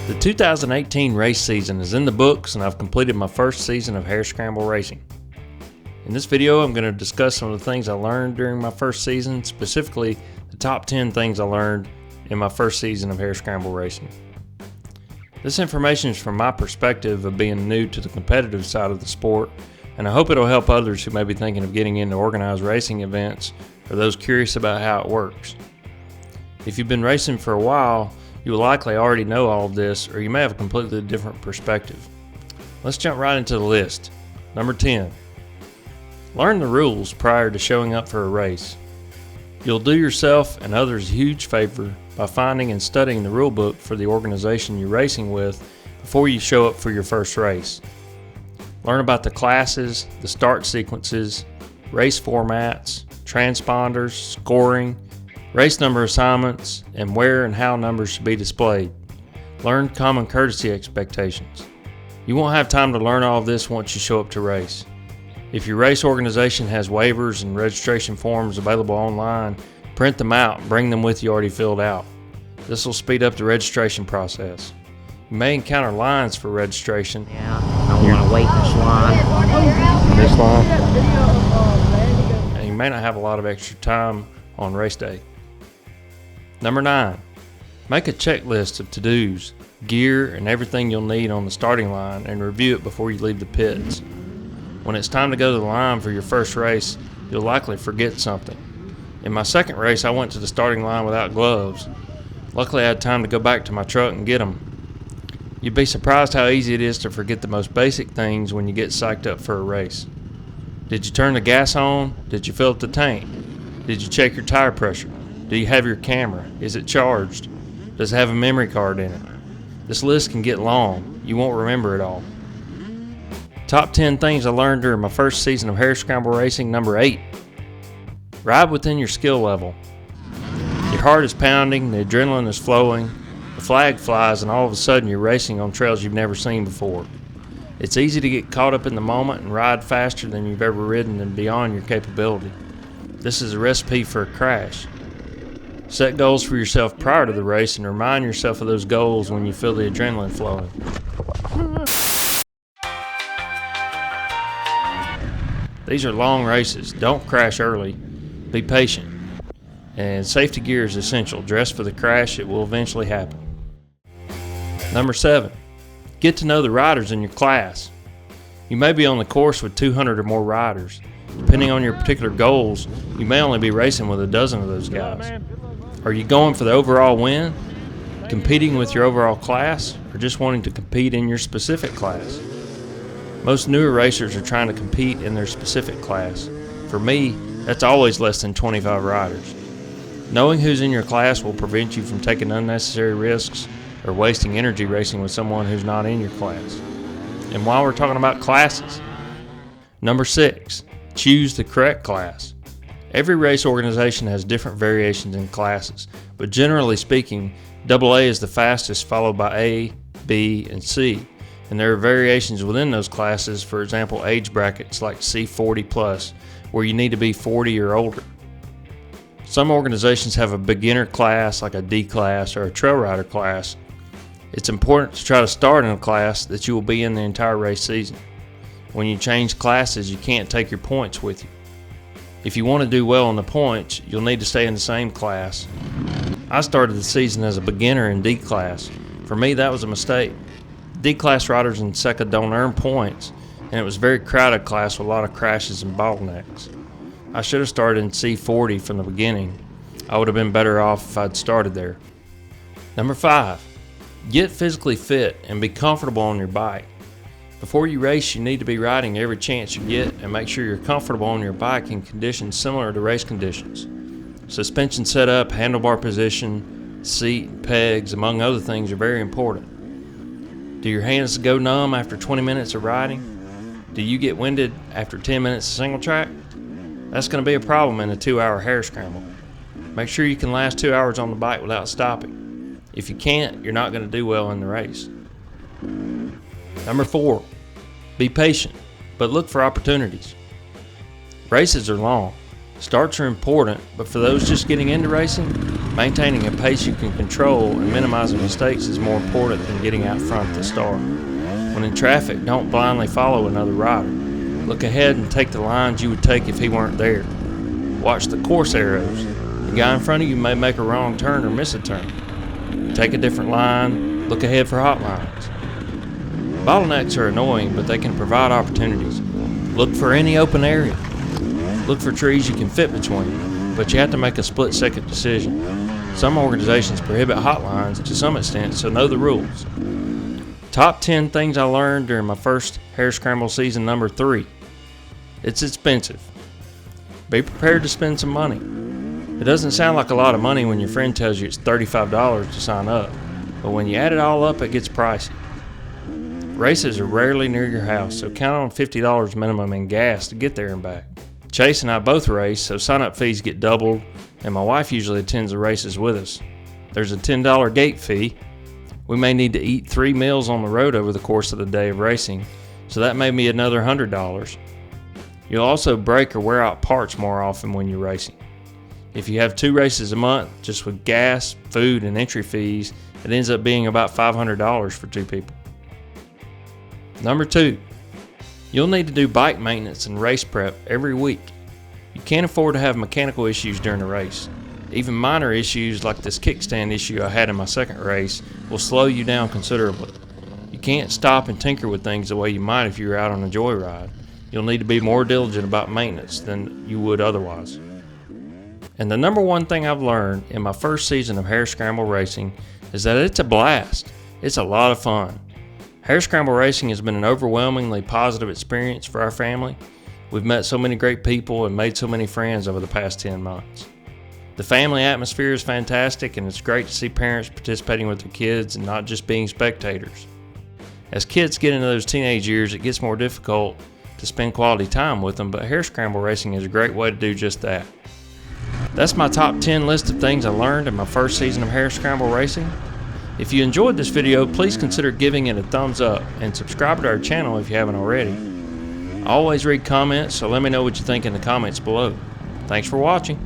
The 2018 race season is in the books, and I've completed my first season of Harescramble racing. In this video, I'm going to discuss some of the things I learned during my first season, specifically the top 10 things I learned in my first season of Harescramble racing. This information is from my perspective of being new to the competitive side of the sport, and I hope it'll help others who may be thinking of getting into organized racing events or those curious about how it works. If you've been racing for a while, you will likely already know all of this, or you may have a completely different perspective. Let's jump right into the list. Number 10. Learn the rules prior to showing up for a race. You'll do yourself and others a huge favor by finding and studying the rule book for the organization you're racing with before you show up for your first race. Learn about the classes, the start sequences, race formats, transponders, scoring, race number assignments, and where and how numbers should be displayed. Learn common courtesy expectations. You won't have time to learn all of this once you show up to race. If your race organization has waivers and registration forms available online, print them out and bring them with you already filled out. This will speed up the registration process. You may encounter lines for registration. Yeah, I want to wait in This line. And you may not have a lot of extra time on race day. Number 9. Make a checklist of to-dos, gear, and everything you'll need on the starting line and review it before you leave the pits. When it's time to go to the line for your first race, you'll likely forget something. In my second race, I went to the starting line without gloves. Luckily, I had time to go back to my truck and get them. You'd be surprised how easy it is to forget the most basic things when you get psyched up for a race. Did you turn the gas on? Did you fill up the tank? Did you check your tire pressure? Do you have your camera? Is it charged? Does it have a memory card in it? This list can get long. You won't remember it all. Top 10 things I learned during my first season of Harescramble racing. Number 8. Ride within your skill level. Your heart is pounding, the adrenaline is flowing, the flag flies, and all of a sudden you're racing on trails you've never seen before. It's easy to get caught up in the moment and ride faster than you've ever ridden and beyond your capability. This is a recipe for a crash. Set goals for yourself prior to the race and remind yourself of those goals when you feel the adrenaline flowing. These are long races. Don't crash early. Be patient. And safety gear is essential. Dress for the crash. It will eventually happen. Number 7. Get to know the riders in your class. You may be on the course with 200 or more riders. Depending on your particular goals, you may only be racing with a dozen of those guys. Are you going for the overall win, competing with your overall class, or just wanting to compete in your specific class? Most newer racers are trying to compete in their specific class. For me, that's always less than 25 riders. Knowing who's in your class will prevent you from taking unnecessary risks or wasting energy racing with someone who's not in your class. And while we're talking about classes, number 6, choose the correct class. Every race organization has different variations in classes, but generally speaking, AA is the fastest, followed by A, B, and C. And there are variations within those classes, for example, age brackets like C40 plus, where you need to be 40 or older. Some organizations have a beginner class like a D class or a trail rider class. It's important to try to start in a class that you will be in the entire race season. When you change classes, you can't take your points with you. If you want to do well in the points, you'll need to stay in the same class. I started the season as a beginner in D class. For me, that was a mistake. D class riders in SECA don't earn points, and it was a very crowded class with a lot of crashes and bottlenecks. I should have started in C40 from the beginning. I would have been better off if I'd started there. Number 5, get physically fit and be comfortable on your bike. Before you race, you need to be riding every chance you get and make sure you're comfortable on your bike in conditions similar to race conditions. Suspension setup, handlebar position, seat, pegs, among other things are very important. Do your hands go numb after 20 minutes of riding? Do you get winded after 10 minutes of single track? That's going to be a problem in a 2-hour Harescramble. Make sure you can last 2 hours on the bike without stopping. If you can't, you're not going to do well in the race. Number 4, be patient, but look for opportunities. Races are long. Starts are important, but for those just getting into racing, Maintaining a pace you can control and minimizing mistakes is more important than getting out front at the start. When in traffic, don't blindly follow another rider. Look ahead and take the lines you would take if he weren't there. Watch the course arrows. The guy in front of you may make a wrong turn or miss a turn. Take a different line. Look ahead for hot lines. Bottlenecks are annoying, but they can provide opportunities. Look for any open area. Look for trees you can fit between, but you have to make a split-second decision. Some organizations prohibit hot lines to some extent, so know the rules. Top 10 things I learned during my first Harescramble season number 3. It's expensive. Be prepared to spend some money. It doesn't sound like a lot of money when your friend tells you it's $35 to sign up, but when you add it all up, it gets pricey. Races are rarely near your house, so count on $50 minimum in gas to get there and back. Chase and I both race, so sign-up fees get doubled, and my wife usually attends the races with us. There's a $10 gate fee. We may need to eat 3 meals on the road over the course of the day of racing, so that may be another $100. You'll also break or wear out parts more often when you're racing. If you have 2 races a month, just with gas, food, and entry fees, it ends up being about $500 for 2 people. Number 2, you'll need to do bike maintenance and race prep every week. You can't afford to have mechanical issues during a race. Even minor issues like this kickstand issue I had in my second race will slow you down considerably. You can't stop and tinker with things the way you might if you were out on a joyride. You'll need to be more diligent about maintenance than you would otherwise. And the number one thing I've learned in my first season of Harescramble racing is that it's a blast. It's a lot of fun. Harescramble racing has been an overwhelmingly positive experience for our family. We've met so many great people and made so many friends over the past 10 months. The family atmosphere is fantastic, and it's great to see parents participating with their kids and not just being spectators. As kids get into those teenage years, it gets more difficult to spend quality time with them, but Harescramble racing is a great way to do just that. That's my top 10 list of things I learned in my first season of Harescramble racing. If you enjoyed this video, please consider giving it a thumbs up and subscribe to our channel if you haven't already. I always read comments, so let me know what you think in the comments below. Thanks for watching.